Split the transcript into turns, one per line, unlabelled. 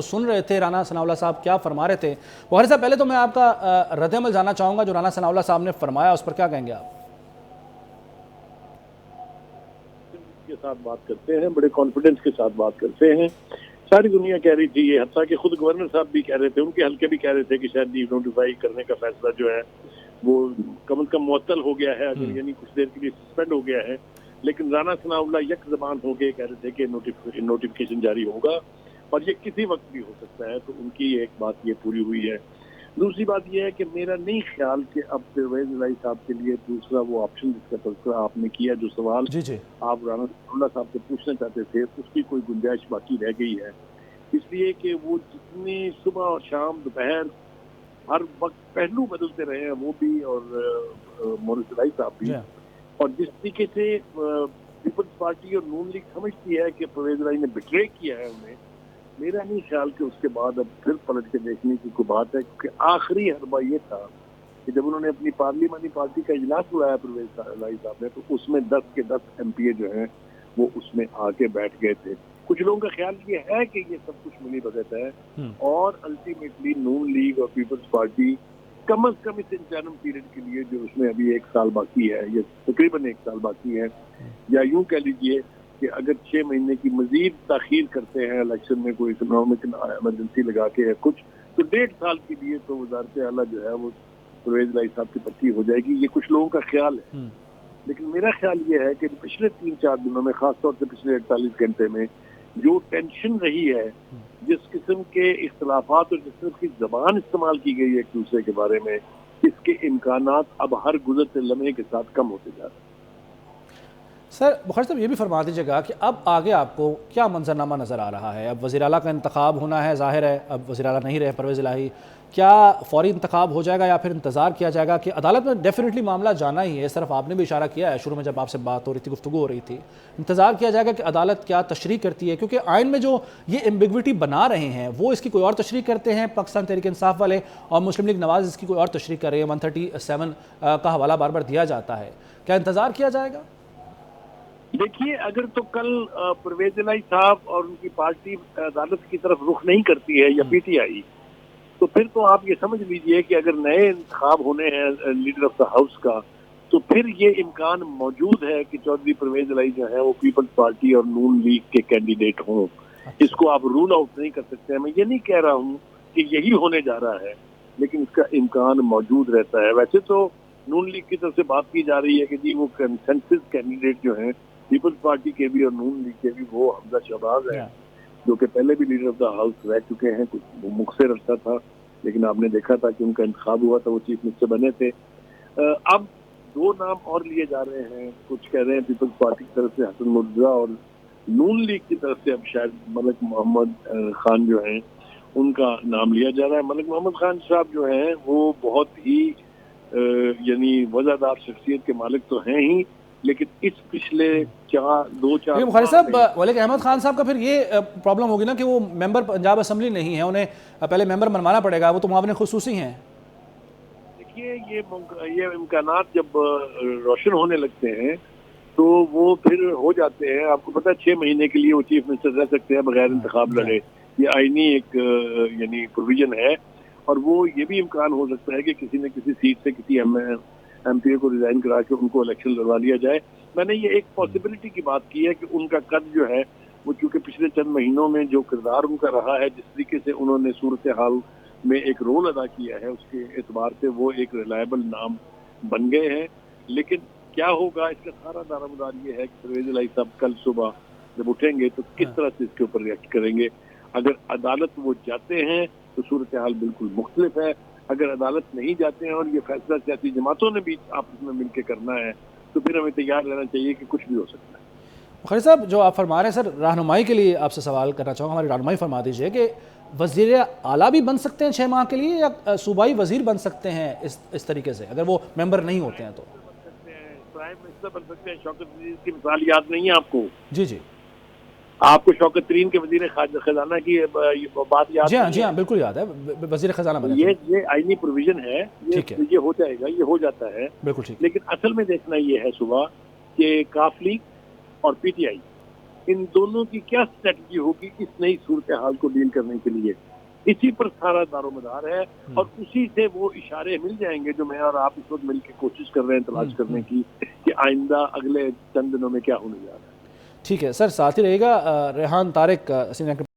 सुन रहे थे राना सनाउल्लाह साहब क्या फरमा रहे थे। बुखारी साहब, पहले तो मैं आपका रद्द अमल जानना चाहूँगा जो राना सनाउल्लाह साहब ने फरमाया, उस पर क्या कहेंगे आप?
के साथ बात करते हैं, बड़े कॉन्फिडेंस के साथ बात करते हैं। सारी दुनिया कह रही थी ये, हत्ता कि खुद गवर्नर साहब भी कह रहे थे, उनके हल्के भी कह रहे थे कि शायद डी नोटिफाई करने का फैसला जो है वो कम से कम मुअत्तल हो गया है, अगर यानी कुछ देर के लिए सस्पेंड हो गया है। लेकिन राना सनाउल्लाह यक ज़बान हो के कह रहे थे कि नोटिफिकेशन जारी होगा और ये किसी वक्त भी हो सकता है। तो उनकी एक बात ये पूरी हुई है। दूसरी बात यह है कि मेरा नहीं ख्याल कि अब परवेज इलाही साहब के लिए दूसरा वो ऑप्शन जिसका तज़किरा आपने किया, जो सवाल
जी जी
आप राना सनाउल्लाह साहब से पूछना चाहते थे, उसकी कोई गुंजाइश बाकी रह गई है। इसलिए कि वो जितनी सुबह और शाम दोपहर हर वक्त पहलू बदलते रहे हैं, वो भी और मोरिस इलाही साहब भी।
जी
और जिस तरीके से पीपल्स पार्टी और नून लीग समझती है कि परवेज इलाही ने बिट्रे किया है उन्हें, मेरा नहीं ख्याल कि उसके बाद अब फिर पलट के देखने की कोई बात है। क्योंकि आखिरी हरबा ये था कि जब उन्होंने अपनी पार्लिमानी पार्टी का इजलास बुलाया परवेज इलाही साहब ने, तो उसमें 10 के 10 MPA जो हैं वो उसमें आके बैठ गए थे। कुछ लोगों का ख्याल ये है कि ये सब कुछ मिली भगत है और अल्टीमेटली नून लीग और पीपल्स पार्टी कम से कम इस इंटरम पीरियड के लिए, जो उसमें अभी 1 साल बाकी है, ये तकरीबन 1 साल बाकी है, या यूं कह लीजिए कि अगर 6 महीने की मजीद ताखीर करते हैं इलेक्शन में, कोई इकोनॉमिक इमरजेंसी लगा के या कुछ, तो 1.5 साल के लिए तो वजारत आला जो है वो परवेज इलाही साहब की पट्टी हो जाएगी। ये कुछ लोगों का ख्याल है। लेकिन मेरा ख्याल ये है कि पिछले 3-4 दिनों में, खासतौर से पिछले 48 घंटे में जो टेंशन रही है, जिस किस्म के इख्तलाफात और जिस किस्म की जबान इस्तेमाल की गई है एक दूसरे के बारे में, इसके इम्कानात अब हर गुजरते लम्हे के साथ कम होते जा रहे हैं।
सर, बुखारी साहब ये भी फरमा दीजिएगा कि अब आगे आपको क्या मंजरनामा नज़र आ रहा है? अब वज़ीर आला का इंतखाब होना है, ज़ाहिर है अब वज़ीर आला नहीं रहे परवेज़ इलाही, क्या फ़ौरी इंतखाब हो जाएगा या फिर इंतज़ार किया जाएगा? कि अदालत में डेफिनेटली मामला जाना ही है, इस तरफ आपने भी इशारा किया है शुरू में जब आपसे बात हो रही थी, गुफ्तगू हो रही थी। इंतज़ार किया जाएगा कि अदालत क्या तशरीह करती है, क्योंकि आइन में जो ये एम्बिग्विटी बना रहे हैं वो इसकी कोई और तशरीह करते हैं पाकिस्तान तहरीक इंसाफ वाले, और मुस्लिम लीग नवाज़ इसकी कोई और तशरीह कर रहे हैं। 137 का हवाला बार बार दिया जाता है, क्या इंतज़ार किया जाएगा?
देखिए, अगर तो कल परवेज इलाही साहब और उनकी पार्टी अदालत की तरफ रुख नहीं करती है या PTI, तो फिर तो आप ये समझ लीजिए कि अगर नए इंतखाब होने हैं लीडर ऑफ द हाउस का, तो फिर ये इम्कान मौजूद है कि चौधरी परवेज इलाही जो है वो पीपल्स पार्टी और नून लीग के कैंडिडेट हों। इसको आप रूल आउट नहीं कर सकते हैं। मैं ये नहीं कह रहा हूँ कि यही होने जा रहा है, लेकिन इसका इम्कान मौजूद रहता है। वैसे तो नून लीग की तरफ से बात की जा रही है कि जी वो कंसेंसस कैंडिडेट जो हैं पीपल्स पार्टी के भी और नून लीग के भी, वो हमजा शहबाज है, जो कि पहले भी लीडर ऑफ द हाउस रह चुके हैं। कुछ मुखसिर अरसा था, लेकिन आपने देखा था कि उनका इंतखाब हुआ था, वो चीफ मिनिस्टर बने थे। अब 2 नाम और लिए जा रहे हैं। कुछ कह रहे हैं पीपल्स पार्टी की तरफ से हसन मुर्तजा, और नून लीग की तरफ से अब शायद मलिक मोहम्मद खान जो हैं उनका नाम लिया जा रहा है। मलिक मोहम्मद खान साहब जो हैं वो बहुत ही यानी वज़ादार शख्सियत के मालिक तो हैं ही, लेकिन इस पिछले 2-4
बुखारी साहब, मलिक अहमद खान साहब का फिर ये प्रॉब्लम होगी ना कि वो मेंबर पंजाब असम्बली नहीं है, उन्हें पहले मेंबर बनवाना पड़ेगा, वो तो मुआविन खुसूसी हैं।
देखिए, ये इम्कानात जब रोशन होने लगते हैं तो वो फिर हो जाते हैं। आपको पता है 6 महीने के लिए वो चीफ मिनिस्टर रह सकते हैं बगैर इंतखाब लड़े। ये आईनी एक यानी प्रोविजन है। और वो ये भी इम्कान हो सकता है कि किसी न किसी सीट से किसी MPA को रिजाइन करा के उनको इलेक्शन लड़वा लिया जाए। मैंने ये एक पॉसिबिलिटी की बात की है कि उनका कद जो है वो, चूंकि पिछले चंद महीनों में जो किरदार उनका रहा है, जिस तरीके से उन्होंने सूरत हाल में एक रोल अदा किया है, उसके एतबार से वो एक रिलायबल नाम बन गए हैं। लेकिन क्या होगा, इसका सारा दारोमदार ये है कि परवेज इलाही साहब कल सुबह जब उठेंगे तो किस तरह से इसके ऊपर रिएक्ट करेंगे। अगर अदालत वो जाते हैं तो सूरत हाल बिल्कुल मुख्तलिफ है। अगर अदालत नहीं जाते हैं और ये फैसला सियासी जमातों ने भी आपस में मिलकर करना है, तो फिर हमें तैयार रहना चाहिए कि कुछ भी हो सकता है।
बुखारी साहब, जो आप फरमा रहे हैं, सर रहनुमाई के लिए आपसे सवाल करना चाहूँगा, हमारी रहनुमाई फरमा दीजिए कि वज़ीर आला भी बन सकते हैं 6 माह के लिए, या सूबाई वज़ीर बन सकते हैं इस तरीके से, अगर वो मेंबर नहीं होते हैं तो?
प्राइम मिनिस्टर बन सकते हैं। शौकत तरीन की मिसाल याद नहीं है आपको?
जी जी,
आपको शौकत तरीन के वजीर खजाना की बात याद नहीं है?
जी हाँ, बिल्कुल याद है, वज़ीर ख़जाना बने थे।
ये आईनी प्रोविजन है,
ठीक है,
ये हो जाएगा, ये हो जाता है।
बिल्कुल ठीक है।
लेकिन असल में देखना ये है सुबह कि काफ लीग और PTI ان دونوں کی کیا اسٹریٹجی ہوگی اس نئی صورتحال کو ڈیل کرنے کے لیے، اسی پر سارا دار و مدار ہے، اور اسی سے وہ اشارے مل جائیں گے جو میں اور آپ اس وقت مل کے کوشش کر رہے ہیں تلاش کرنے کی کہ آئندہ اگلے چند دنوں میں کیا ہونے جا رہا ہے۔
ٹھیک ہے سر، ساتھ ہی رہے گا ریحان طارق، سینئر